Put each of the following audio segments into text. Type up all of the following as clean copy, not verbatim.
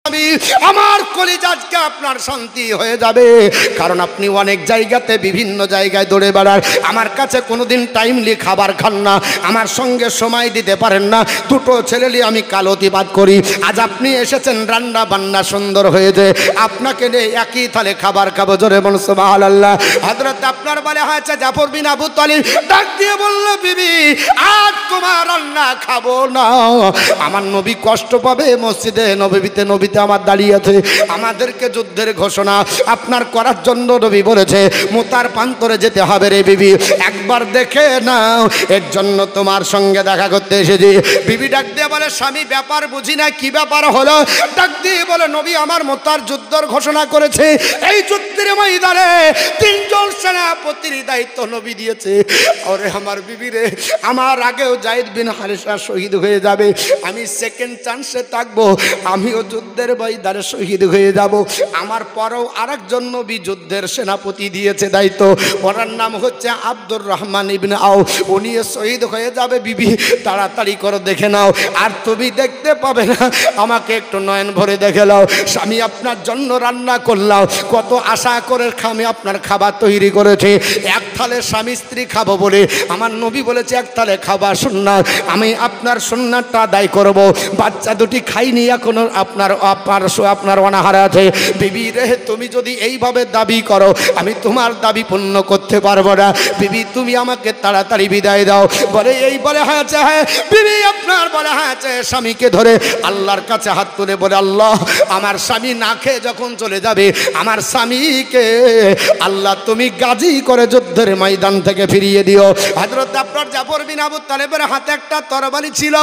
আমার কলিজা আজকে আপনার শান্তি হয়ে যাবে, কারণ আপনি অনেক জায়গাতে বিভিন্ন জায়গায় দৌড়ে বেড়ান, আমার কাছে কোনোদিন টাইমলি খাবার খান না, আমার সঙ্গে সময় দিতে পারেন না, দুটো ছেলে নিয়ে আমি কালতিবাদ করি। আজ আপনি এসেছেন, রান্না বান্না সুন্দর হয়েছে, আপনাকে নিয়ে একই থালে খাবার খাবো। জোরে বলুন সুবহানাল্লাহ। হযরত আপনার বলে হয়েছে জাফর বিন আবু তালিব ডাক দিয়ে বলল, বিবি আজ তোমার রান্না খাবো না, আমার নবী কষ্ট পাবে। মসজিদে নববীতে আমার দাঁড়িয়ে আছে, আমাদেরকে যুদ্ধের ঘোষণা আপনার করার জন্য নবী বলেছে মুতার প্রান্তরে যেতে হবে রে বিবি, একবার দেখে নাও, এর জন্য তোমার সঙ্গে দেখা করতে এসেছি। বিবি ডাক দিয়ে বলে, স্বামী ব্যাপার বুঝি না, কি ব্যাপার হলো? ডাক দিয়ে বলে, নবী আমার মুতার যুদ্ধের ঘোষণা করেছে, এই যুদ্ধের ময়দানে 3 জন সেনাপতির দায়িত্ব নবী দিয়েছে। ওরে আমার বিবি রে, আমার আগেও যায়েদ বিন হারিসা শহীদ হয়ে যাবে, আমি সেকেন্ড চান্সে থাকবো, আমিও যুদ্ধের ময়দানে শহীদ হয়ে যাব। আমার পরেও আরেকজন নবী যুদ্ধের সেনাপতি দিয়েছে দায়িত্ব, ওনার নাম হচ্ছে আব্দুর রহমান ইবনে আউফ, উনি শহীদ হয়ে যাবে। বিবি তাড়াতাড়ি করে দেখে নাও, আর তুমি দেখতে পাবে না, আমাকে একটু নয়ন ভরে দেখে নাও। স্বামী আপনার জন্য রান্না করলাম, কত আশা করে আমি আপনার খাবার তৈরি করেছি, এক থালে স্বামী স্ত্রী খাবো বলে আমার নবী বলেছে এক থালে খাবার সুন্নাত, আমি আপনার সুন্নাতটা আদায় করব। বাচ্চা দুটি খাইনি এখনো, আপনার অনাহার আছে। বিবি রে, তুমি যদি এইভাবে দাবি করো, আমি তোমার দাবি পূর্ণ করতে পারবো না। বিবি তুমি আমাকে তাড়াতাড়ি বিদায় দাও। বলে এই বলে হয়েছে, হ্যাঁ বিবি আপনার বলে হয়েছে, স্বামীকে ধরে আল্লাহর কাছে হাত তুলে বলে, আল্লাহ আমার স্বামী না খেয়ে যখন চলে যাবে, আমার স্বামীকে আল্লাহ তুমি গাজী করে যুদ্ধের ময়দান থেকে ফিরিয়ে দিও। হযরত আপনার জাফর বিন আবু তালেবের হাতে একটা তরবারি ছিল,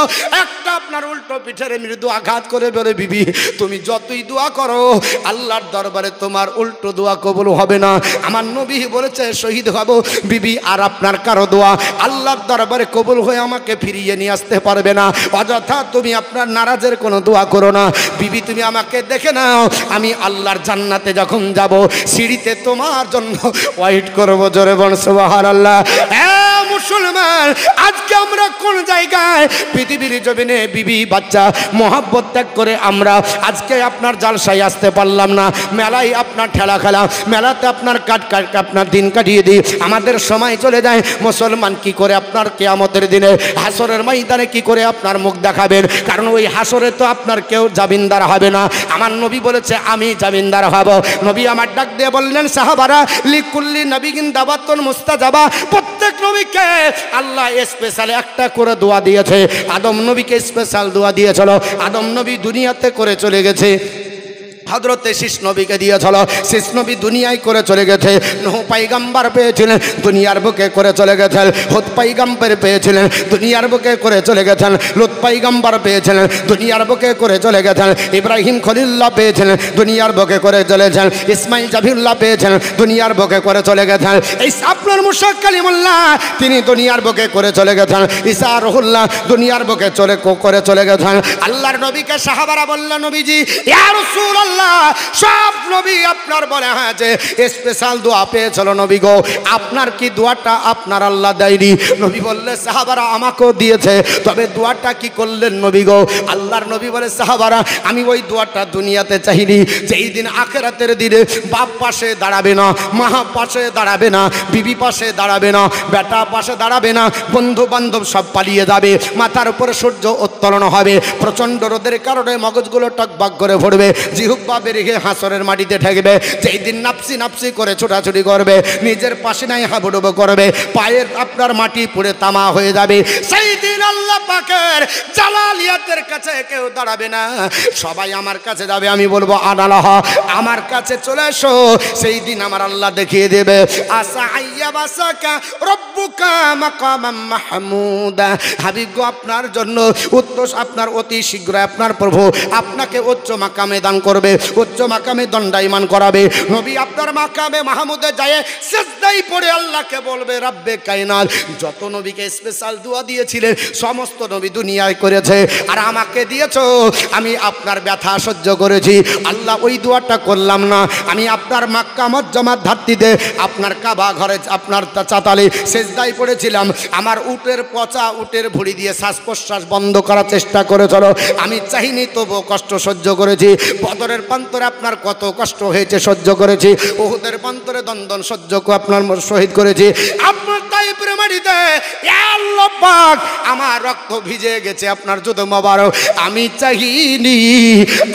একটা আপনার উল্টো পিঠের মৃদু আঘাত করে বলে, বিবি তুমি যতই দোয়া করো আল্লাহর দরবারে তোমার উল্টো দোয়া কবুল হবে না। আমার নবী বলেছে শহীদ হব, বিবি আর আপনার কারো দোয়া আল্লাহর দরবারে কবুল হয়ে আমাকে ফিরিয়ে নিয়ে আসতে পারবে না। অযথা তুমি আপনার নারাজের কোনো দোয়া করো না। বিবি তুমি আমাকে দেখে নাও, আমি আল্লাহর জান্নাতে যখন যাব সিঁড়িতে তোমার জন্য ওয়েট করবো। জোরে বল সুবহানাল্লাহ। মুসলমান, আজকে আমরা কোন জায়গায় পৃথিবীর জমিনে বিবি বাচ্চা মোহাব্বত ত্যাগ করে আমরা আজকে আপনার জালসায় আসতে পারলাম না, মেলায় আপনার ঠেলা খেলা, মেলাতে আপনার আপনার দিন কাটিয়ে দিই, আমাদের সময় চলে যায়। মুসলমান কি করে আপনার কিয়ামতের দিনে হাসরের ময়দানে কি করে আপনার মুখ দেখাবেন? কারণ ওই হাসরে তো আপনার কেউ জামিনদার হবে না। আমার নবী বলেছে আমি জামিনদার হব। নবী আমার ডাক দিয়ে বললেন, সাহাবারা লিকুল্লি নবিয়িন দাওয়াতুন মুস্তাজাবা, প্রত্যেক নবীকে আল্লাহ স্পেশাল একটা করে দোয়া দিয়েছে। আদম নবীকে স্পেশাল দোয়া দিয়েছিল, আদম নবী দুনিয়াতে করে চলে গেছে। হযরতে শীষ নবীকে দিয়েছিল, শীষ নবী দুনিয়ায় করে চলে গেছে। নূহ পয়গম্বর পেয়েছিলেন, দুনিয়ার বুকে করে চলে গেছেন। হুদ পয়গম্বর পেয়েছিলেন, দুনিয়ার বুকে করে চলে গেছেন। লূত পয়গম্বর পেয়েছিলেন, দুনিয়ার বুকে করে চলে গেছেন। ইব্রাহিম খলিলুল্লাহ পেয়েছিলেন, দুনিয়ার বুকে করে চলেছেন। ইসমাইল জাবিউল্লাহ পেয়েছেন, দুনিয়ার বুকে করে চলে গেছেন। এই আপনার মুসা কালিমুল্লাহ তিনি দুনিয়ার বুকে করে চলে গেছেন। ঈসা রুহুল্লাহ দুনিয়ার বুকে করে চলে গেছেন। আল্লাহর নবীকে সাহাবারা বলল, নবীজি ইয়া রাসূলুল্লাহ, সব নবী আপনার বলে হয়েছে স্পেশাল দোয়া পেয়েছিল, নবী গো আপনার কি দোয়াটা আপনার আল্লাহ দেয়নি? নবী বললে, সাহাবারা আমাকেও দিয়েছে, তবে দোয়াটা কি করলেন নবী গো? আল্লাহর নবী বলে, সাহাবারা আমি ওই দোয়াটা দুনিয়াতে চাইনি, যেই দিন আখিরাতের দিনে বাপ পাশে দাঁড়াবে না, মা পাশে দাঁড়াবে না, বিবি পাশে দাঁড়াবে না, বেটা পাশে দাঁড়াবে না, বন্ধু বান্ধব সব পালিয়ে যাবে, মাথার উপরে সূর্য উত্তোলন হবে, প্রচণ্ড রোদের কারণে মগজগুলো টকবক করে ভরবে, জিহ্বা বেরিয়ে হাসরের মাটিতে ঠেকবে। যেই দিন নাপসি নাপসি করে ছোটাছুটি করবে, নিজের পাশে নাই হাবুডুবু করবে, পায়ের আপনার মাটি পুড়ে তামা হয়ে যাবে, সেই দিন আল্লাহ পাকের জালালিয়াতের কাছে কেউ দাঁড়াবে না, সবাই আমার কাছে যাবে। আমি বলবো আনালাহ, আমার কাছে চলে এসো। সেই দিন আমার আল্লাহ দেখিয়ে দেবে, আসা আইয়া বাসাকা রব্বুকা মাকামাম মাহমুদা, হাবিব গো আপনার জন্য উত্তর আপনার অতি শীঘ্র আপনার প্রভু আপনাকে উচ্চ মাকামে দান করবে। উচ্চ মাকামে দণ্ডায়মান করাবে। নবী আপনার মাকামে মাহমুদে যায় সিজদায় পড়ে আল্লাহকে বলবে রব্বে কায়নাত। যত নবীকে স্পেশাল দোয়া দিয়েছিলেন সমস্ত নবী দুনিয়ায় করেছে, আর আমাকে দিয়েছো, আমি আপনার ব্যথা সহ্য করেছি। আল্লাহ ওই দোয়াটা করলাম না, আমি আপনার মক্কা মুআজ্জামার ধাত্রীতে আপনার কাবা ঘরে আপনার চাতালে সিজদায় পড়েছিলাম। আমার উটের পচা উটের ভুঁড়ি দিয়ে শ্বাস প্রশ্বাস বন্ধ করার চেষ্টা করেছিল, আমি চাইনি তবু কষ্ট সহ্য করেছি। বদরের প্রান্তরে আপনার কত কষ্ট হয়েছে সহ্য করেছি, উহুদের প্রান্তরে দন্দন সহ্য আপনার শহীদ করেছি। আপনার তাইফের মাটিতে আল্লাহ পাক আমার রক্ত ভিজে গেছে আপনার জুতো মোবারক, আমি চাইনি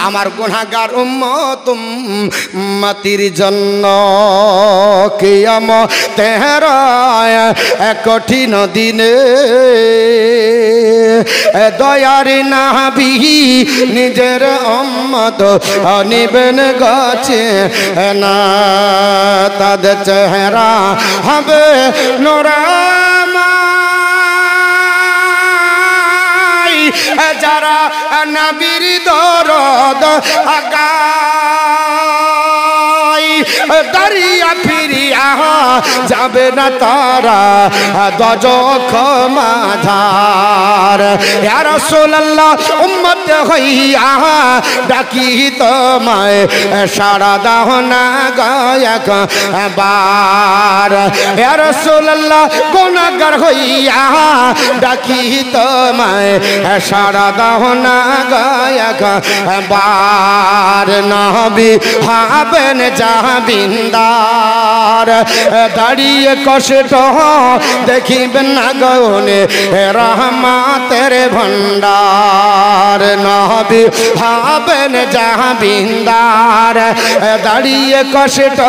আমার গুনাহগার উম্মতির জন্য কিয়ামতের কঠিন দিনে দয়ার নবী নিজের উম্মত নিবেন গাছে না, তাদের চেহারা হবে নোরামাই, যারা নবীর দরদ গায় দাঁড়িয়া ফিরিয়া যাবে না তারা দজক মাঝার। ইয়া রাসূলুল্লাহ উম্মত হইয়া ডাকি তোমায় সারা দাও না গায়ক বার। ইয়া রাসূলুল্লাহ গুনাহগার হইয়া ডাকি তোমায় সারা দাও না গায়ক বার। নবী হবেন জাবিন্দার, দাঁড়িয়ে কষ্ট দেখিবেন না গৌনে রহমতের ভণ্ডার। নবী হবেন জাবিন্দার, দাঁড়িয়ে কষ্ট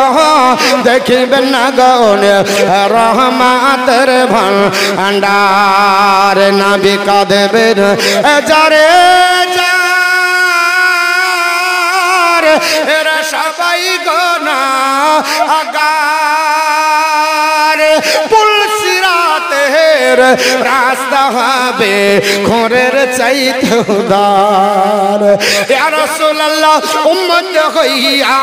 দেখিবেন না গৌনে রহমতের ভণ্ডার। নবী কাঁদেবেন যারে যার এরা সবাই গুনাহগার, পুলসিরাতের রাস্তা হবে খোরের চাইতে উদার। ইয়া রাসূলুল্লাহ উম্মত হইয়া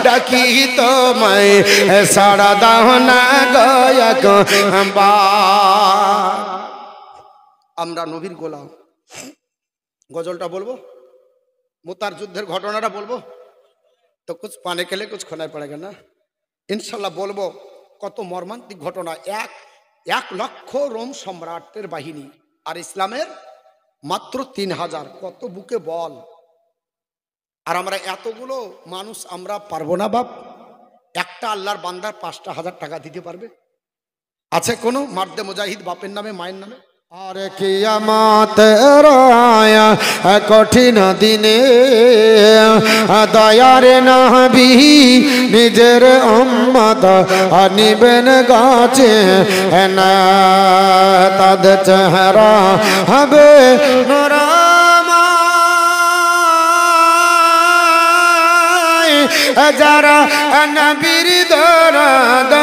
ডাকি তোমায় সারা দাও না গায়ক বার। আমরা নবীর গোলাম। গজলটা বলবো, মুতার যুদ্ধের ঘটনাটা বলবো তো কুছ পানে কেলে কুছ খোনায় পড়েগা না, ইনশাল্লাহ বলবো। কত মর্মান্তিক ঘটনা। এক লক্ষ রোম সম্রাটের বাহিনী আর ইসলামের মাত্র 3000, কত বুকে বল। আর আমরা এতগুলো মানুষ আমরা পারবো না বাপ? একটা আল্লাহর বান্দার 5,000 টাকা দিতে পারবে? আছে কোনো মার্দে মুজাহিদ বাপের নামে মায়ের নামে? আর কিয়ামতের কঠিন দিনে দয়ার নবী নিজের উম্মত নিবেন গাছে না, তাদের চেহারা হবে নোরামাই, যারা নবীর দরদ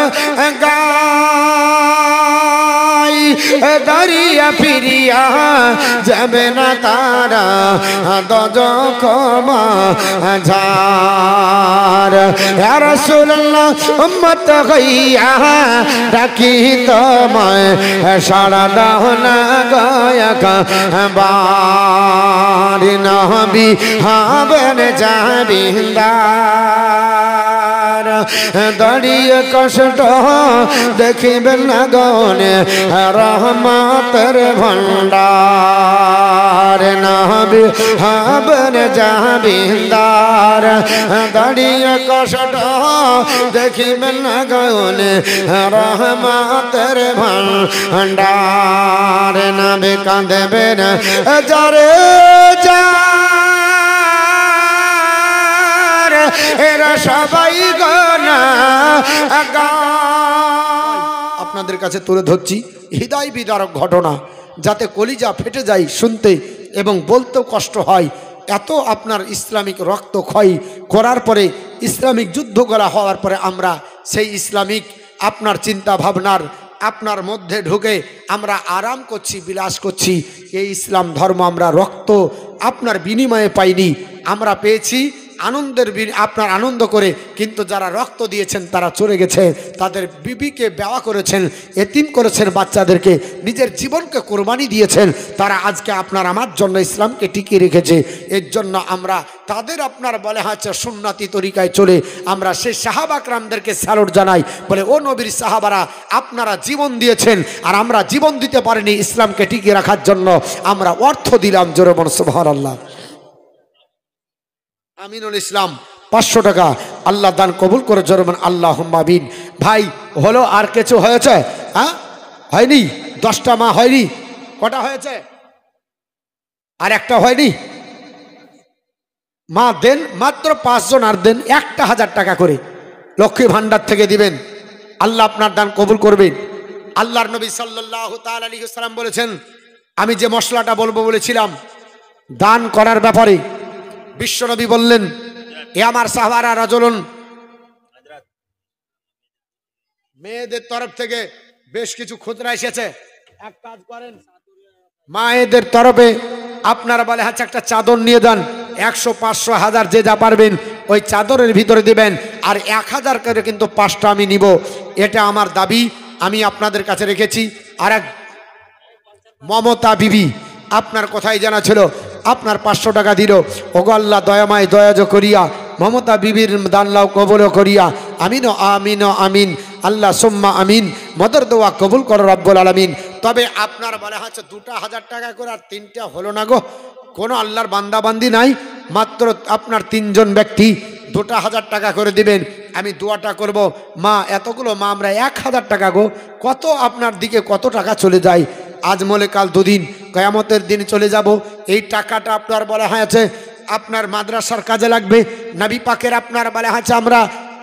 গায় দাঁড়িয়া ফিরিয়া যাবে না তারা দজক মাঝার। ইয়া রাসূলুল্লাহ উম্মত হইয়া ডাকি তোমায় সারা দাও না গায়ক বার। নবী হবেন জাবিন্দার, দাঁড়িয়ে কষ্ট দেখিবেন না গনে রহমতের ভণ্ডার। নবী হবেন জাবিন্দার, দাঁড়িয়ে কষ্ট দেখিবেন না গনে রহমতের ভণ্ডার। নবী কাঁদেবেন যারে যার এরা সবাই গুনাহগার। আপনাদের কাছে তুলে ধরছি হৃদয় বিদারক ঘটনা, যাতে কলিজা ফেটে যায় শুনতে এবং বলতেও কষ্ট হয়। এত আপনার ইসলামিক রক্তক্ষয় করার পরে, ইসলামিক যুদ্ধ করা হওয়ার পরে আমরা সেই ইসলামিক আপনার চিন্তা ভাবনার আপনার মধ্যে ঢুকে আমরা আরাম করছি, বিলাস করছি। এই ইসলাম ধর্ম আমরা রক্ত আপনার বিনিময়ে পাইনি, আমরা পেয়েছি আপনার আনন্দ করে, কিন্তু যারা রক্ত দিয়েছেন তারা চলে গেছে, তাদের বিবিকে বেওয়া করেছেন, এতিম করেছেন, বাচ্চাদেরকে নিজের জীবনকে কোরবানি দিয়েছেন, তারা আজকে আপনার আমার জন্য ইসলামকে টিকিয়ে রেখেছে। এর জন্য আমরা তাদের আপনার বলে হচ্ছে সুন্নতি তরিকায় চলে আমরা সেই সাহাবা کرامদেরকে স্যালুট জানাই, বলে ও নবীর সাহাবারা আপনারা জীবন দিয়েছেন আর আমরা জীবন দিতে পারিনি, ইসলামকে টিকিয়ে রাখার জন্য আমরা অর্থ দিলাম। জোরে বলুন সুবহানাল্লাহ। আমিনুল ইসলাম 500 টাকা, আল্লাহ দান কবুল করে জোরে বলুন আল্লাহুম্মা আমিন। ভাই হলো আর কিছু হয়েছে? হ্যাঁ হয়নি, 10টা মা হয়নি, কটা হয়েছে? আর একটা হয়নি। মা দেন মাত্র 5 জন, আর দেন 1000 টাকা করে লক্ষ্মী ভান্ডার থেকে দিবেন, আল্লাহ আপনার দান কবুল করবেন। আল্লাহর নবী সাল্লাল্লাহু তাআলা আলাইহি ওয়াসাল্লাম বলেছেন, আমি যে মশলাটা বলবো বলেছিলাম দান করার ব্যাপারে, বিশ্বনবী বললেন, এ আমার সাহাবারা রাজুলুন, মেয়েদের তরফ থেকে বেশ কিছু খুচরা এসেছে, এক কাজ করেন মায়েদের তরফে আপনারা বলে হচ্ছে একটা চাদর নিয়ে যান, 100, 500, 1000 যে যা পারবেন ওই চাদরের ভিতরে দিবেন, আর 1000 করে কিন্তু 5টা আমি নিব, এটা আমার দাবি, আমি আপনাদের কাছে রেখেছি। আর এক মমতা বিবি আপনার কোথায় জানা ছিল, আপনার 500 টাকা দিল, ওগো আল্লাহ দয়াময় দয়াজ করিয়া মমতা বিবির দানলাও কবুল করিয়া, আমিন আমিন আমিন, আল্লাহ সুম্মা আমিন, মদর দোয়া কবুল করো রব্বুল আলামিন। তবে আপনার বলা হচ্ছে 2,000 টাকা করে, আর 3টা হলো না গো, কোনো আল্লাহর বান্দাবান্দি নাই, মাত্র আপনার 3 জন ব্যক্তি 2,000 টাকা করে দিবেন, আমি দোয়াটা করব। মা এতগুলো মা আমরা 1000 টাকা গো, কত আপনার দিকে কত টাকা চলে যায়, আজ মলে কাল 2 দিন, কিয়ামতের দিন চলে যাব। এই টাকাটা আপনার বলা হয়েছে আপনার মাদ্রাসার কাজে লাগবে, নবী পাকের আপনার বলা হয়েছে আমরা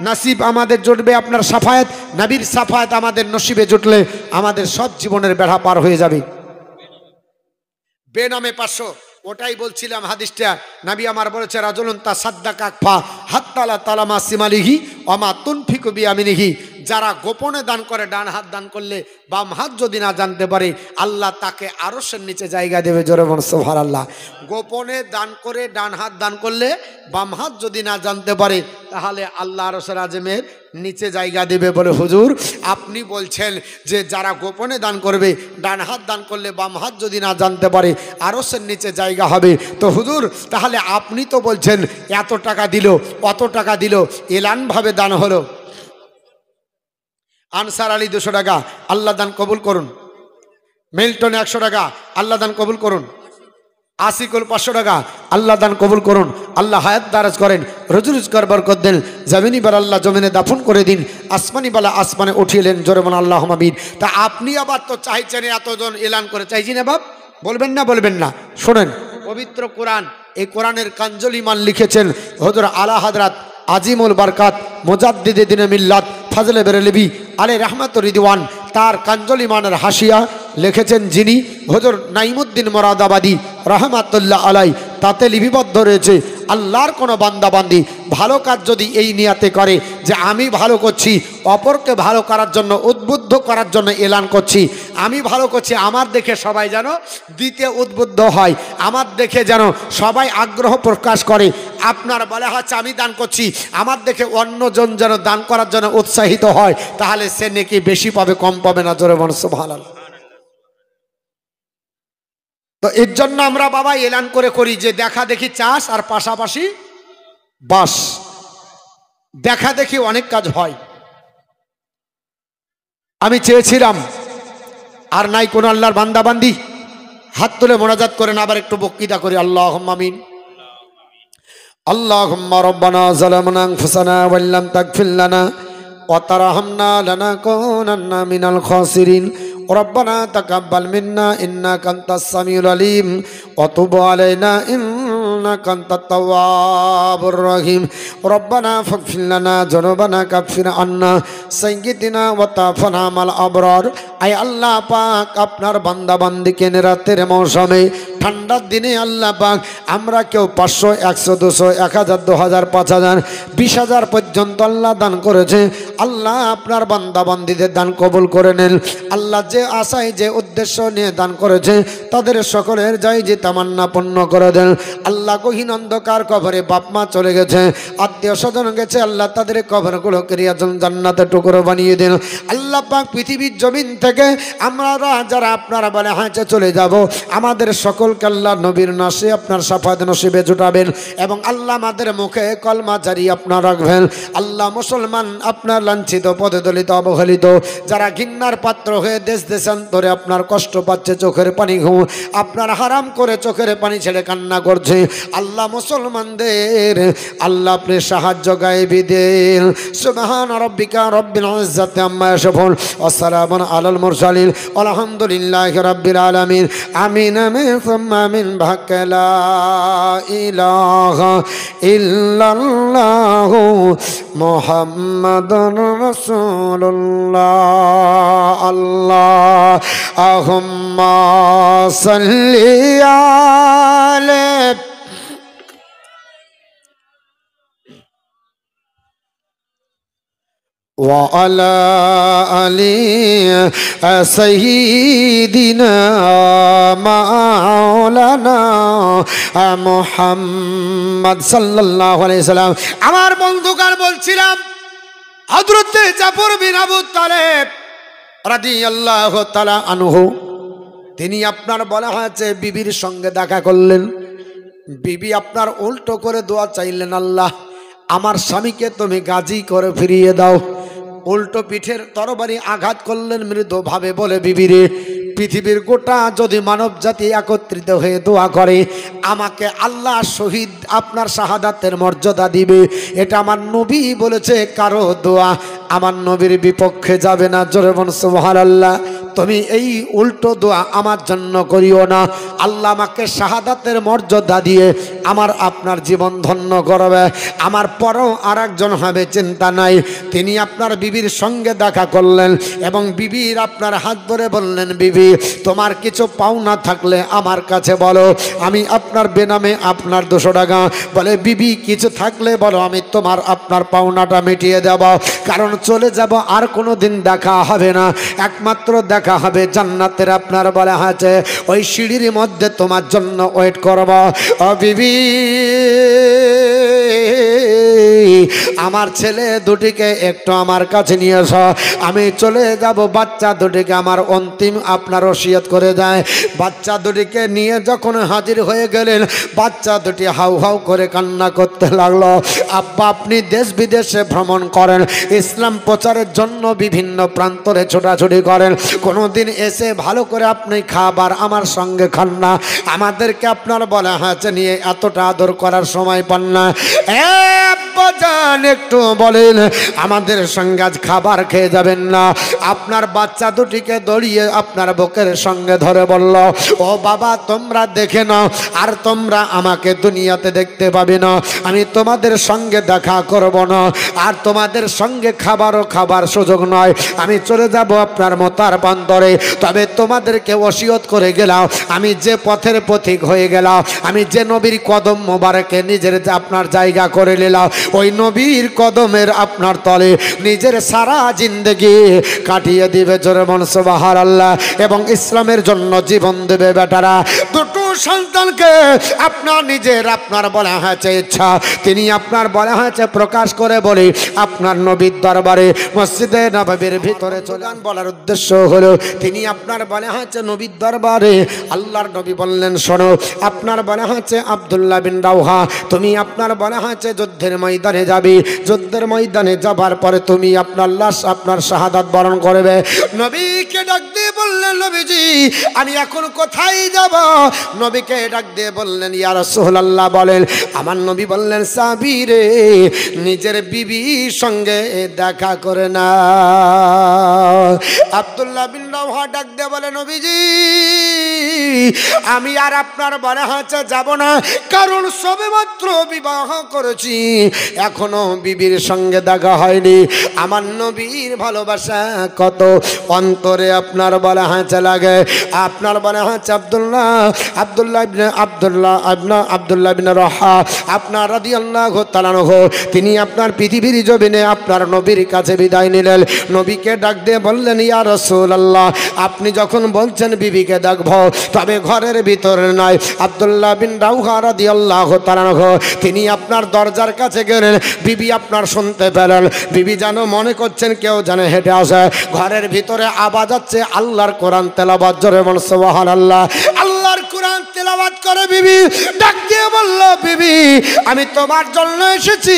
নসিব আমাদের জুটবে আপনার সাফায়াত, নবীর সাফায়াত আমাদের নসিবে জুটলে আমাদের সব জীবনের বেড়া পার হয়ে যাবে। বেনামে 500, ওটাই বলছিলাম হাদিসটা, নবী আমার বলেছে রাজুলুন তাসাদ্দাকা ফা হাত্তালা তালামা সিমালিহি ওমা তুনফিকু বিয়ামিনিহি, যারা গোপনে দান করে, ডান হাত দান করলে বাম হাত যদি না জানতে পারে আল্লাহ তাকে আরশের নিচে জায়গা দেবে। জোরে বলুন সুবহানাল্লাহ। গোপনে দান করে ডান হাত দান করলে বাম হাত যদি না জানতে পারে তাহলে আল্লাহ আরশের আজমের নিচে জায়গা দেবে। বলে হুজুর আপনি বলছেন যে যারা গোপনে দান করবে, ডান হাত দান করলে বাম হাত যদি না জানতে পারে আরশের নিচে জায়গা হবে, তো হুজুর তাহলে আপনি তো বলছেন এত টাকা দিল, অত টাকা দিল, এলানভাবে দান হলো। আনসার আলী 200 টাকা, আল্লাহ দান কবুল করুন। মিল্টন 100 টাকা, আল্লাহ দান কবুল করুন। আশিকুল 500 টাকা, আল্লাহ দান কবুল করুন, আল্লাহ হায়াত দারাজ করেন, রুজি রোজগার বরকত দেন, জমিনি বালা আল্লাহ জমিনে দাফন করে দিন, আসমানি বালা আসমানে উঠিয়েলেন। জোরে বলুন আল্লাহুম্মা আমিন। তা আপনি আবার তো চাইছেন এতজন এলান করে, চাইছি না বাপ, বলবেন না বলবেন না? শোনেন পবিত্র কোরআন, এই কোরআনের কাঞ্জল ইমান লিখেছেন হযরত আলা হযরত আজিমুল বরকাত মুজাদ্দিদে দ্বীনে মিল্লাত ফাজলে বেরেলভী আলী রহমাতুর রিদওয়ান, তার কাঞ্জল ইমানের হাসিয়া লিখেছেন যিনি হযরত নাইমুদ্দিন মুরাদাবাদী রহমাতুল্লাহ আলাই, তাতে লিপিবদ্ধ রয়েছে আল্লাহর কোনো বান্দাবান্দি ভালো কাজ যদি এই নিয়াতে করে যে আমি ভালো করছি, অপরকে ভালো করার জন্য, উদ্বুদ্ধ করার জন্য এলান করছি, আমি ভালো করছি আমার দেখে সবাই যেন দিতে উদ্বুদ্ধ হয়, আমার দেখে যেন সবাই আগ্রহ প্রকাশ করে, আপনার বলা হচ্ছে আমি দান করছি, আমার দেখে অন্যজন যেন দান করার জন্য উৎসাহিত হয়, তাহলে সে নেকি বেশি পাবে কম পাবে না? জোরে বলুন সুবহানাল্লাহ। তো এর জন্য আমরা বাবা এলান করে করি যে দেখা দেখি চাষ আর পাশাপাশি বাস, দেখা দেখি অনেক কাজ হয়। আমি চেয়েছিলাম আর নাই কোন আল্লাহর বান্দাবান্দি হাত তুলে মোনাজাত করেন, আবার একটু বক্তৃতা করি। আল্লাহুম্মা আমিন। আল্লাহুম্মা রাব্বানা যালামনা আনফুসানা ওয়া লাম তাগফির লানা ওয়া তারহামনা লানাকুনান্না মিনাল খাসিরিন। ربنا تقبل منا إنك أنت السميع العليم وتب علينا إنك أنت التواب الرحيم ربنا فاغفر لنا ذنوبنا كفر عنا سيئاتنا وتوفنا مع الأبرار। আয় আল্লাহ পাক আপনার বান্দা বান্দিকে রাতের মৌসুমে ঠান্ডার দিনে আল্লাহ পাক আমরা কেউ 500, 100, 200, 1000, 2000, 5000, 20,000 পর্যন্ত আল্লাহ দান করেছে। আল্লাহ আপনার বান্দা বান্দীদের দান কবুল করে নেন। আল্লাহ যে আশায় যে উদ্দেশ্য নিয়ে দান করেছে তাদের সকলের যাই যে তামান্না পূর্ণ করে দেন। আল্লাহ গহীন অন্ধকার কবরে বাপ মা চলে গেছে, আত্মীয় স্বজন গেছে, আল্লাহ তাদের কবরগুলোকে জান্নাতের টুকরো বানিয়ে দেন। আল্লাহ পাক পৃথিবীর জমিন থেকে আমরা যারা আপনারা বলে হাঁচে চলে যাব আমাদের সকলকে আল্লাহ নবীর নাসে আপনার সাফাত নসিবে জুটাবেন এবং আল্লাহ আমাদের মুখে কলমা জারি আপনার রাখবেন। আল্লাহ মুসলমান আপনার লাঞ্ছিত পদদলিত অবহেলিত যারা ঘৃণার পাত্র হয়ে দেশ দেশান্তরে আপনার কষ্ট পাচ্ছে, চোখের পানি আপনার হারাম করে চোখের পানি ছেড়ে কান্না করছে, আল্লাহ মুসলমানদের আল্লাহ আপনি সাহায্য গায়েবী দেন। সুবহান রাব্বিকা রব্বিল ইজ্জাতি আম্মা ইয়াসিফুন ওয়া সালামুন আলাল মুরসালিন আলহামদুলিল্লাহি রাব্বিল আলামিন। আমিন আমিন সুম্মা আমিন। ভাক্কা লা ইলাহা ইল্লাল্লাহু মুহাম্মাদুর রাসূলুল্লাহ। আল্লাহুম্মা সাল্লি আলাইহি وعلى آل سيدنا مولانا মুহাম্মদ সাল্লাল্লাহু আলাইহি সাল্লাম। আমার বন্ধুগণ বলছিলাম হযরত জাফর বিন আবু তালেব রাদিয়াল্লাহু তাআলা আনহু তিনি আপনার বলা হয়েছে বিবির সঙ্গে দেখা করলেন। বিবি আপনার উল্টো করে দোয়া চাইলেন, আল্লাহ আমার স্বামীকে তুমি গাজী করে ফিরিয়ে দাও। উল্টো পিঠের তরবারি আঘাত করলেন মৃদুভাবে বলে, বিবিরে পৃথিবীর গোটা যদি মানব জাতি একত্রিত হয়ে দোয়া করে আমাকে আল্লাহ শহীদ আপনার শাহাদাতের মর্যাদা দিবে। এটা আমার নবী বলেছে, কারো দোয়া আমার নবীর বিপক্ষে যাবে না। জোরে বলুন সুবহানাল্লাহ। তুমি এই উল্টো দোয়া আমার জন্য করিও না। আল্লাহ আমাকে শাহাদাতের মর্যাদা দিয়ে আমার আপনার জীবন ধন্য করবে, আমার পরও আর একজন হবে চিন্তা নাই। তিনি আপনার বিবির সঙ্গে দেখা করলেন এবং বিবির আপনার হাত ধরে বললেন, বিবি তোমার কিছু পাওনা থাকলে আমার কাছে বলো, আমি আপনার বেনামে আপনার 200 টাকা বলে বিবি কিছু থাকলে বলো, আমি তোমার আপনার পাওনাটা মিটিয়ে দেব। কারণ চলে যাব, আর কোনো দিন দেখা হবে না, একমাত্র দেখা হবে জান্নাতের আপনার বলা আছে ওই সিঁড়ির মধ্যে তোমার জন্য ওয়েট করব। ও বিবি আমার ছেলে দুটিকে একটু আমার কাছে নিয়ে এসো, আমি চলে যাব। বাচ্চা দুটিকে আমার অন্তিম আপনার ওসিয়ত করে যায়। বাচ্চা দুটিকে নিয়ে যখন হাজির হয়ে গেলেন বাচ্চা দুটি হাউ হাউ করে কান্না করতে লাগলো। আব্বা আপনি দেশ বিদেশে ভ্রমণ করেন, ইসলাম প্রচারের জন্য বিভিন্ন প্রান্তরে ছোটাছুটি করেন, কোনোদিন এসে ভালো করে আপনি খাবার আমার সঙ্গে খান না, আমাদেরকে আপনার বলা হয়েছে নিয়ে এতটা আদর করার সময় পান না। একটু বলেন আমাদের সঙ্গে আজ খাবার খেয়ে যাবেন না? আপনার বাচ্চা দুটিকে দড়িয়ে আপনার বুকের সঙ্গে ধরে বলল, ও বাবা তোমরা দেখে নাও, আর তোমরা আমাকে দুনিয়াতে দেখতে পাবে না, আমি তোমাদের সঙ্গে দেখা করব না, আর তোমাদের সঙ্গে খাবার সুযোগ নয়, আমি চলে যাব আপনার মতার বান্দরে। তবে তোমাদেরকে ওসিয়ত করে গেলাম, আমি যে পথের পথিক হয়ে গেলাম, আমি যে নবীর কদম মোবারকে নিজের আপনার জায়গা করে নিলাম, ওই নবীর কদমের আপনার তলে নিজের সারা জিন্দেগি কাটিয়ে দিবে। জোরে বলুন সুবহানাল্লাহ। এবং ইসলামের জন্য জীবন দেবে বেটারা। দুটো সন্তানকে আপনার নিজের আপনার বলা হয়েছে ইচ্ছা, তিনি আপনার বলা হয়েছে প্রকাশ করে বলি আপনার নবীর দরবারে মসজিদে নববীর ভিতরে চলান। বলার উদ্দেশ্য হলো তিনি আপনার বলা হয়েছে নবীর দরবারে আল্লাহর নবী বললেন, শোনো আপনার বলা হয়েছে আব্দুল্লাহ বিন রাওহা তুমি আপনার বলা হয়েছে যুদ্ধের ময়দানে যাবি, যুদ্ধের ময়দানে যাবার পরে তুমি আপনার লাশ আপনার শাহাদাত বরণ করবে। নবীকে ডাক দিয়ে বললেন, নবীজি আমি এখন কোথায় যাব? নবীকে ডাক দিয়ে বললেন, ইয়া রাসূলুল্লাহ বলেন। আমার নবী বললেন, সাবিরে নিজের বিবির সঙ্গে দেখা করে না। আব্দুল্লাহ বিন রাওহা ডাক দিয়ে বলে, নবীজি আমি আর আপনার বলা হয়েছে যাব না, কারণ সবেমাত্র বিবাহ করেছি, এখনো বিবির সঙ্গে দেখা হয়নি। আমার নবীর ভালোবাসা কত অন্তরে আপনার বলা হাঁচা লাগে। আপনার বলা হাঁচা আব্দুল্লাহ বিন রাহা আপনার রাদিয়াল্লাহু তাআলা আনহু, তিনি আপনার পৃথিবীর জমিনে আপনার নবীর কাছে বিদায় নিলেন। নবীকে ডাক দিয়ে বললেন, ইয়া রাসূলুল্লাহ, আপনি যখন বলছেন বিবিকে দেখব, তবে ঘরের ভিতরে নয়। আব্দুল্লাহ বিন রাহা রাদিয়াল্লাহু তাআলা আনহু তিনি আপনার দরজার কাছে গেলেন। বিবি আপনার শুনতে পেলেন, বিবি যেন মনে করছেন কেউ যেন হেঁটে আসে। ঘরের ভিতরে আওয়াজ হচ্ছে আল্লাহর কোরআন তেলাওয়াত। জোরে বল সুবহানাল্লাহ। আল্লাহর কোরআন তেলাওয়াত করে বিবি ডাক দিয়ে বলল, বিবি আমি তোমার জন্য এসেছি,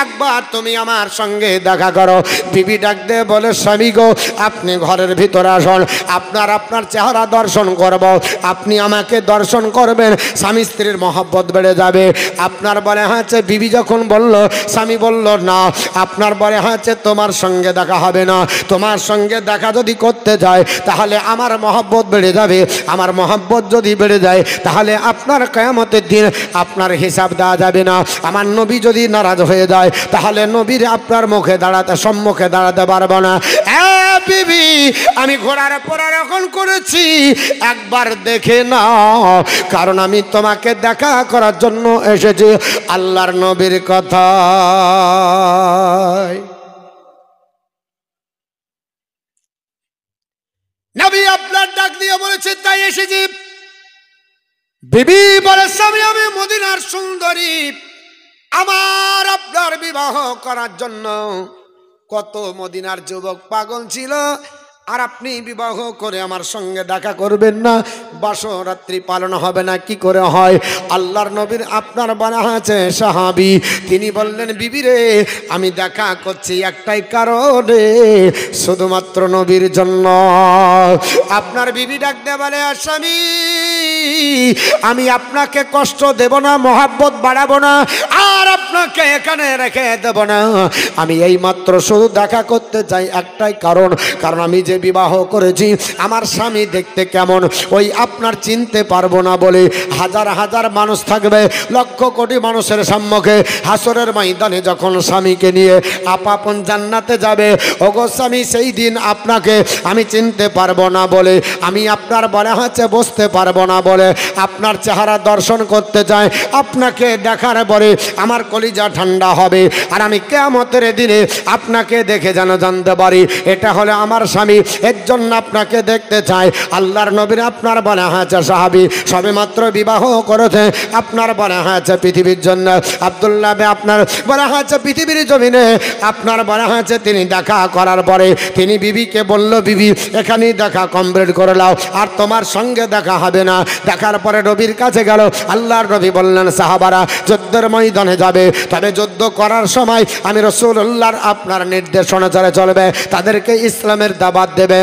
একবার তুমি আমার সঙ্গে দেখা করো। বিবি ডাক দিয়ে বলে, স্বামী গো, আপনি ঘরের ভিতরে আসুন, আপনার চেহারা দর্শন করব, আপনি আমাকে দর্শন করবেন, স্বামী স্ত্রীর মহব্বত বেড়ে যাবে। আপনার বলে হয়েছে, বিবি যখন বলল, স্বামী বলল না, আপনার বলে হয়েছে তোমার সঙ্গে দেখা হবে না, তোমার সঙ্গে দেখা যদি করতে যায় তাহলে আমার মহব্বত বেড়ে যাবে, আমার মহব্বত যদি বেড়ে যায় তাহলে আপনার কিয়ামতের দিন আপনার হিসাব দেওয়া যাবে না। আমার নবী যদি নারাজ হয়ে যায় তাহলে নবীর আপনার সম্মুখে দাঁড়াতে পারবো না। বিবি আমি ঘোড়ার পর এখন করেছি, একবার দেখে নাও, কারণ আমি তোমাকে দেখা করার জন্য এসেছি আল্লাহর নবীর কথা। নবী আপনার ডাক দিয়ে বলেছে, তাই এসেছি। বিবি বলে, স্বামী আমি মদিনার সুন্দরী, আমার আপনার বিবাহ করার জন্য কত মদিনার যুবক পাগল ছিল, আর আপনি বিবাহ করে আমার সঙ্গে দেখা করবেন না, বাসরাত্রি পালন হবে না, কি করে হয়? আল্লাহর নবীর আপনার বানা আছে সাহাবী, তিনি বললেন, বিবি রে আমি দেখা করছি একটাই কারণে, শুধুমাত্র নবীর জন্য। আপনার বিবি ডাক দিয়ে বলে, স্বামী আমি আপনাকে কষ্ট দেব না, মহাব্বত বাড়াবো না, আর আপনাকে এখানে রেখে দেব না, আমি এই মাত্র শুধু দেখা করতে চাই একটাই কারণ, কারণ আমি যে বিবাহ করেছি আমার স্বামী দেখতে কেমন ওই আপনার চিনতে পারবো না বলে হাজার হাজার মানুষ থাকবে, লক্ষ কোটি মানুষের সম্মুখে হাসরের ময়দানে যখন স্বামীকে নিয়ে আপন জান্নাতে যাবে, ওগো স্বামী সেই দিন আপনাকে আমি চিনতে পারবো না বলে, আমি আপনার বলা হচ্ছে বসতে পারবো না বলে আপনার চেহারা দর্শন করতে চাই, আপনাকে দেখার পরে আমার কলিজা ঠান্ডা হবে, আর আমি কিয়ামতের দিনে আপনাকে দেখে যেন জানতে পারি এটা হলো আমার স্বামী, এর জন্য আপনাকে দেখতে চাই। আল্লাহর নবীর আপনার বলা হয়েছে সাহাবী সবে মাত্র বিবাহ করেছে, আপনার বলা হয়েছে পৃথিবীর জন্য, আব্দুল্লাহ আপনার বলা হয়েছে পৃথিবীর জমিনে, আপনার বলা হয়েছে তিনি দেখা করার পরে তিনি বিবিকে বলল, বিবি এখানেই দেখা কমপ্লিট করে নাও, আর তোমার সঙ্গে দেখা হবে না। দেখার পরে নবীর কাছে গেল, আল্লাহর নবী বললেন, সাহাবারা যুদ্ধের ময়দানে যাবে, তবে যুদ্ধ করার সময় আমি রাসূলুল্লাহর আপনার নির্দেশনা অনুসারে চলবে, তাদেরকে ইসলামের দাওয়াত দেবে,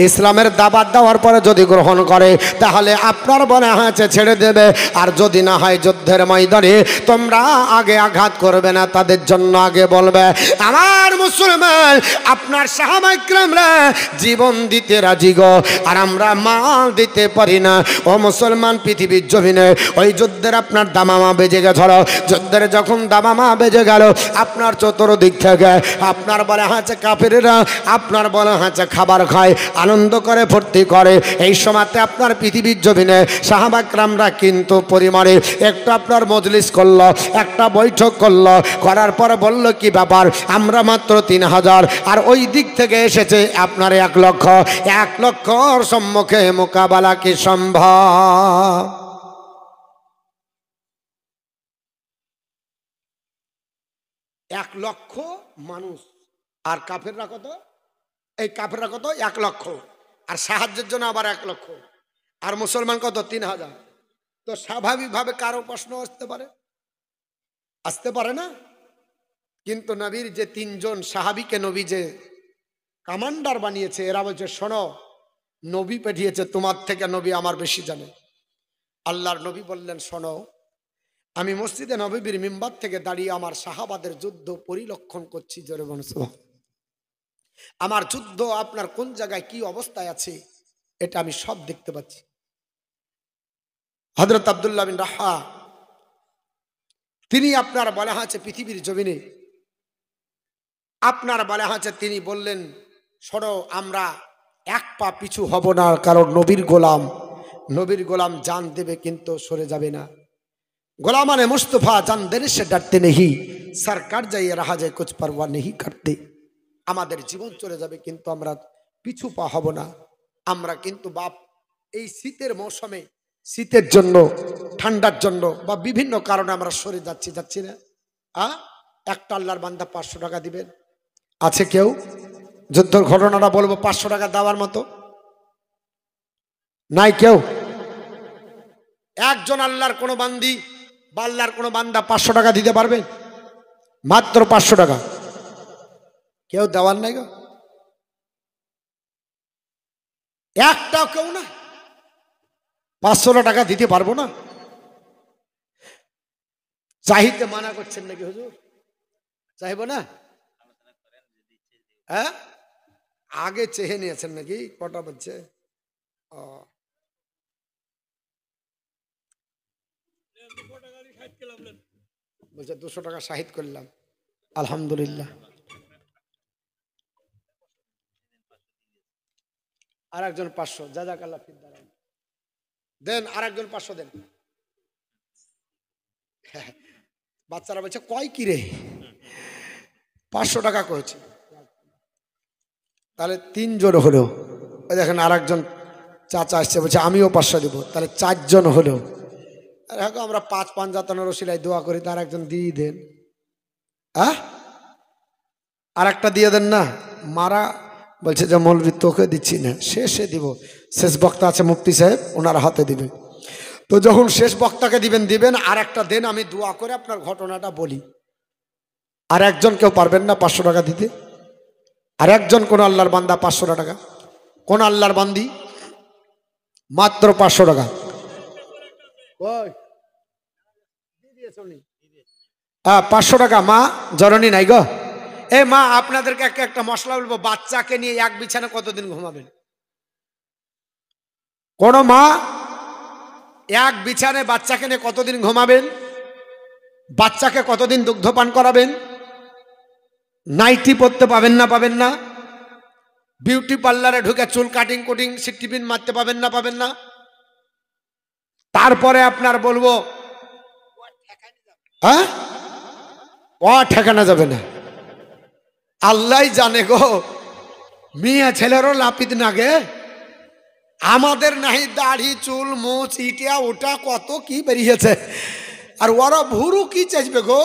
ইসলামের দাওয়াত দেওয়ার পরে যদি গ্রহণ করে তাহলে আপনার মনে হয়েছে ছেড়ে দেবে, আর যদি না হয় যুদ্ধের ময়দানে তোমরা আগে আঘাত করবে না, তাদের জন্য আগে বলবে। আমার মুসলমান আপনার সাহাবায়ে কেরামরা জীবন দিতে রাজি গো, আর আমরা মাল দিতে পারি না। ও মুসলমান পৃথিবীর জমিনে ওই যুদ্ধের আপনার দামামা বেজে গেছিল, যুদ্ধের যখন দামামা বেজে গেল আপনার চতুর্দিক থেকে আপনার বলা হয়েছে কাফেরেরা আপনার বলা হয়েছে খাবার খায়, আনন্দ করে, ফুর্তি করে, এই সময়তে আপনার পৃথিবীর জমিনে সাহাবায়ে কেরামরা কিন্তু পরিমাণে একটু আপনার মজলিস করলো, একটা বৈঠক করলো, করার পর বলল, কি ব্যাপার আমরা মাত্র 3000 আর ওই দিক থেকে এসেছে আপনার 1 লক্ষ, 1 লক্ষর সম্মুখে মোকাবেলা কি সম্ভব? এক লক্ষ মানুষ, আর কাফেররা কত? এই কাফেররা কত? 1 লক্ষ, আর সাহায্যের জন্য আবার 1 লক্ষ, আর মুসলমান কত? 3000। তো স্বাভাবিকভাবে কারো প্রশ্ন আসতে পারে না, কিন্তু নবীর যে 3 জন সাহাবীকে নবী যে কমান্ডার বানিয়েছে, এরা বলছে, শোনো নবী পাঠিয়েছে, তোমার থেকে নবী আমার বেশি জানে। আল্লাহর নবী বললেন, শোনো আমি মসজিদে নববীর মিম্বার থেকে দাঁড়িয়ে আমার সাহাবাদের যুদ্ধ পরিলক্ষণ করছি, জোরে বলুন সুবহানাল্লাহ। আমার যুদ্ধ আপনার কোন জায়গায় কি অবস্থায় আছে এটা আমি সব দেখতে পাচ্ছি। হযরত আব্দুল্লাহ বিন রাহা তিনি আপনার বলা হয়েছে পৃথিবীর জমিনে, আপনার বলা হয়েছে তিনি বললেন সরো আমরা এক পা পিছু হব না, কারণ নবীর গোলাম, নবীর গোলাম জান দেবে কিন্তু সরে যাবে না। গোলামানে মুস্তফা জান দেনে সে ডরতে নেহি, সরকার যাইয়ে রাহা যায় কুছ পরোয়া নেহি করতে। আমাদের জীবন চলে যাবে কিন্তু আমরা পিছু পা হব না। আমরা কিন্তু বাপ এই শীতের মৌসুমে, শীতের জন্য, ঠান্ডার জন্য বা বিভিন্ন কারণে আমরা সরে যাচ্ছি না। একটা আল্লাহর বান্দা 500 টাকা দিবেন? আছে কেউ? যুদ্ধের ঘটনাটা বলবো 500 টাকা দেওয়ার মতো নাই কেউ? একজন আল্লাহর কোনো বান্দি বা আল্লাহর কোনো বান্দা 500 টাকা দিতে পারবেন? মাত্র 500 টাকা। কেউ দেওয়ার নাই গো, একটাও কেউ না। 500 টাকা দিতে পারবো না? চাইতে মানা করছেন নাকি হুজুর? চাইবো না? হ্যাঁ, আগে চেয়ে নিয়েছেন নাকি? কটা বলছে? বলছে 200 টাকা শাহিদ করলাম, আলহামদুলিল্লাহ। আর একজন 500, জাযাকাল্লাহ ফিদ দারান দেন। আর একজন 500 দেন। বাচ্চারা বলছে কয় কি রে, 500 টাকা করেছে, তাহলে 3 জন হলো। ওই দেখেন আর একজন চাচা আসছে, বলছে আমিও 500 দিব, তাহলে 4 জন হলো। আর এখন আমরা 5 পাঞ্জাতনের ওসিলায় দোয়া করি, তার একজন দিয়ে দেন। আর একটা দিয়ে দেন না। মারা বলছে যে মৌলভী তোকে দিচ্ছি না, শেষে দিব। শেষ বক্তা আছে মুফতি সাহেব, ওনার হাতে দিবেন। তো যখন শেষ বক্তাকে দিবেন, আর একটা দেন, আমি দোয়া করে আপনার ঘটনাটা বলি। আর একজন কেউ পারবেন না 500 টাকা দিতে? আর একজন কোন আল্লাহর বান্দা 500 টাকা? কোন আল্লাহর বান্দি? মাত্র 500 টাকা। 500 টাকা। মা জননী নাই গো? এ মা, আপনাদেরকে একটা মশলা বলবো, বাচ্চাকে নিয়ে এক বিছানা কতদিন ঘুমাবেন? কোন মা এক বিছানায় বাচ্চাকে নিয়ে কতদিন ঘুমাবেন? বাচ্চাকে কতদিন দুগ্ধ পান করাবেন? নাইটি পরতে পাবেন না? বিউটি পার্লারে ঢুকে চুল কাটিং সিটিপিন মারতে পাবেন না? তারপরে আপনার বলবো ঠেকানো যাবে না। আল্লাহ জানে গো, মেয়ে ছেলেরও লাপিত নাগে। আমাদের নাহি দাড়ি চুল মুছ ইটা ওটা কত কি বেরিয়েছে, আর ওরা ভুরু কি চাইবে গো?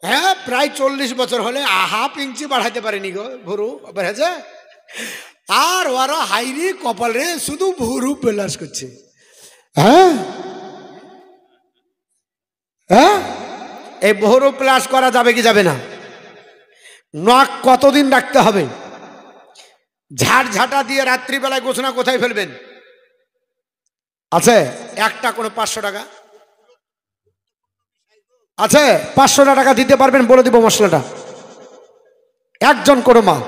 হ্যাঁ, প্রায় 40 বছর হলে হাফ ইঞ্চি বাড়াইতে পারেনি গো, ভুরু বেড়েছে। আর ওরা হাইরি কপালে শুধু ভুরু প্লাস করছে। হ্যাঁ, এই ভুরু প্লাস করা যাবে কি যাবে না? নাক কতদিন রাখতে হবে? ঝাড়ঝাঁটা দিয়ে রাত্রিবেলায় গোছনা কোথায় ফেলবেন? আছে একটা কোনো 500 টাকা আছে? 500 টাকা দিতে পারবেন? বলে দিব মশলাটা। একজন করো মা।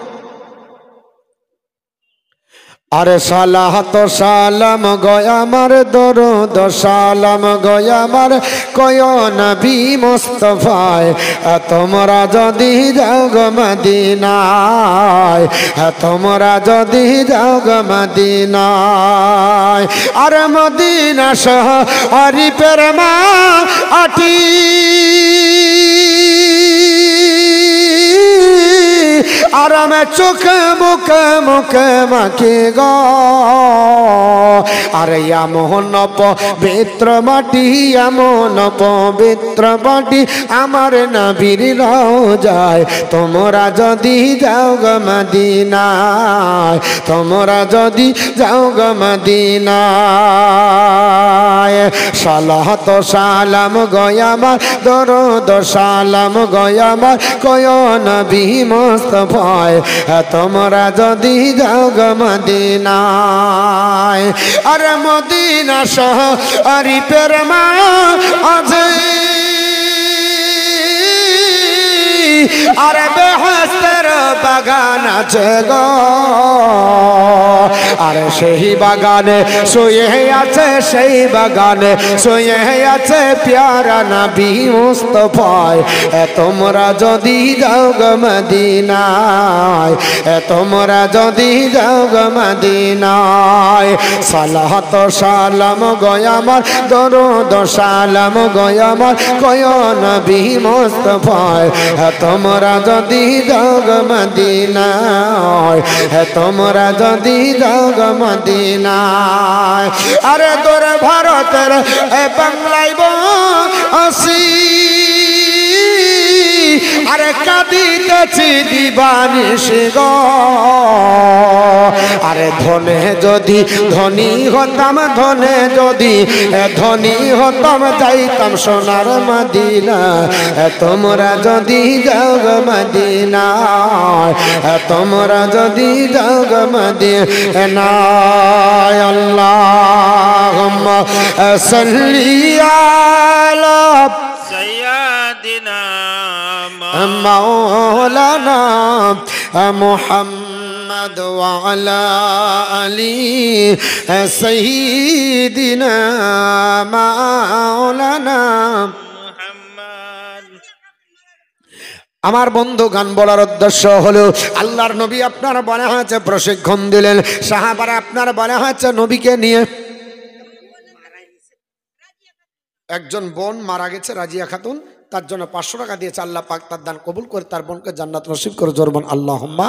আরে সালাহ তো সালাম গয়া আমার দরুদ সালাম গয়া আমার কয় নবী মুস্তাফায়, তোমরা যদি যাও গো মদিনায়, তোমরা যদি যাও গো মদিনায়। আর মদিনা শরীফের মা আটি আর আমি চোখে মুখে মাখি গো। আর এমন পবিত্র মাটি, এমন পবিত্র মাটি আমার নবীর রওজায়, তোমরা যদি যাও গো মদিনায়, তোমরা যদি যাও গো মদিনায়। সালাত সালাম গয়া আমার দরুদ সালাম গয়া আমার কয় নবী মুস্তাফায়, তোমরা যদি যাও গো মদিনায়। আরে মদিনা শরীফের মা আজ আরে বেহেশতের বাগান আছে গো, আর সেই বাগানে শুয়ে আছে, সেই বাগানে শুয়ে আছে প্যারা নবী মুস্তাফায়। তোমরা যদি যাও গো মদিনায়, তোমরা যদি যাও গো মদিনায়, সালাত সালাম গো আমার, দরুদ সালাম গো আমার কয় নবী মুস্তাফায়। তোমরা যদি যাও গো মদিনায়, তোমরা যদি যাও গো মদিনায়। আরে তোর ভারতের বাংলায় আসি, আরে কাঁদিতেছি দিবানিশি গো, আরে ধনে যদি ধনী হতাম, ধনে যদি ধনী হতাম, যাইতাম সোনার মদিনা। তোমরা যদি যাও গো মদিনায়, তোমরা যদি যাও গো মদিনায়। আল্লাহুম্মা সাল্লি আলা সাইয়্যিদিনা মাওলানা মুহাম্মদ ওয়া আলা আলি সাইয়্যিদিনা মাওলানা মুহাম্মদ। আমার বন্ধু গান বলার উদ্দেশ্য হলো, আল্লাহর নবী আপনার বলা হয়েছে প্রশিক্ষণ দিলেন, সাহাবারা আপনার বলা হয়েছে নবীকে নিয়ে। একজন বোন মারা গেছে, রাজিয়া খাতুন, তার জন্য 500 টাকা দিয়েছে। আল্লাহ পাক তার দান কবুল করে তার বোনকে জান্নাত নসিব করে, জোরবন আল্লাহুম্মা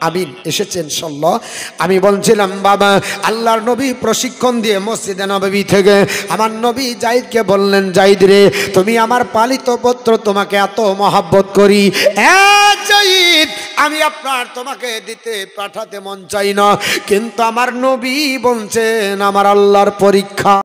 আমিন। এসেছে ইনশাআল্লাহ। আমি বলছিলাম বাবা, আল্লাহর নবী প্রশিক্ষণ দিয়ে মসজিদে নববী থেকে আমার নবী জাইদকে বললেন, জাইদ রে, তুমি আমার পালিত পুত্র, তোমাকে এত মহব্বত করি, জাইদ আমি আপনার তোমাকে দিতে পাঠাতে মন চাই না, কিন্তু আমার নবী বলছেন আমার আল্লাহর পরীক্ষা।